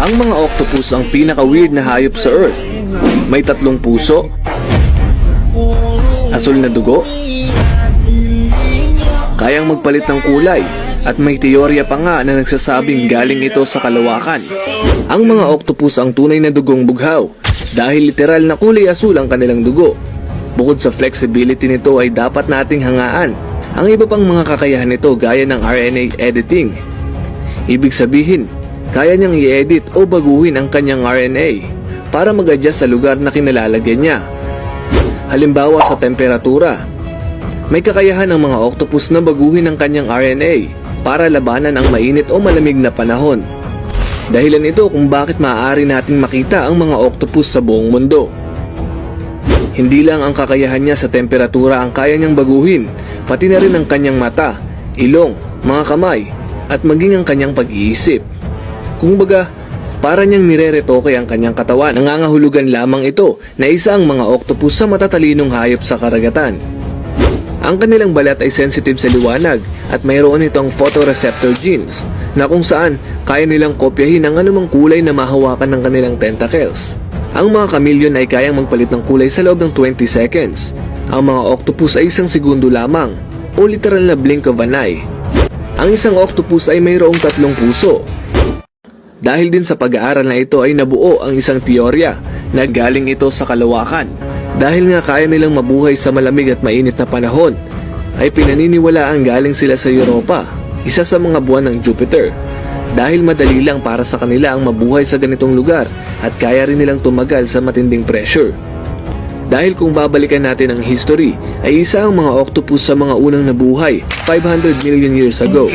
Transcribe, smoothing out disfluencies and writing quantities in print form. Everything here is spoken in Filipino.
Ang mga octopus ang pinaka-weird na hayop sa Earth. May 3 puso, asul na dugo, kayang magpalit ng kulay, at may teorya pa nga na nagsasabing galing ito sa kalawakan. Ang mga octopus ang tunay na dugong bughaw dahil literal na kulay asul ang kanilang dugo. Bukod sa flexibility nito ay dapat nating hangaan ang iba pang mga kakayahan nito gaya ng RNA editing. Ibig sabihin, kaya niyang i-edit o baguhin ang kanyang RNA para mag-adjust sa lugar na kinalalagyan niya. Halimbawa sa temperatura, may kakayahan ng mga octopus na baguhin ang kanyang RNA para labanan ang mainit o malamig na panahon. Dahilan ito kung bakit maaari nating makita ang mga octopus sa buong mundo. Hindi lang ang kakayahan niya sa temperatura ang kaya niyang baguhin, pati na rin ang kanyang mata, ilong, mga kamay, at maging ang kanyang pag-iisip. Kumbaga, para niyang nire-retoke ang kanyang katawan. Nangangahulugan lamang ito na isa ang mga octopus sa matatalinong hayop sa karagatan. Ang kanilang balat ay sensitive sa liwanag at mayroon itong photoreceptor genes na kung saan kaya nilang kopyahin ang anumang kulay na mahawakan ng kanilang tentacles. Ang mga chameleon ay kayang magpalit ng kulay sa loob ng 20 seconds. Ang mga octopus ay 1 segundo lamang o literal na blink of an eye. Ang isang octopus ay mayroong 3 puso. Dahil din sa pag-aaral na ito ay nabuo ang isang teorya na galing ito sa kalawakan. Dahil nga kaya nilang mabuhay sa malamig at mainit na panahon, ay pinaniniwalaang galing sila sa Europa, isa sa mga buwan ng Jupiter. Dahil madali lang para sa kanila ang mabuhay sa ganitong lugar at kaya rin nilang tumagal sa matinding pressure. Dahil kung babalikan natin ang history, ay isa ang mga octopus sa mga unang nabuhay 500 million years ago.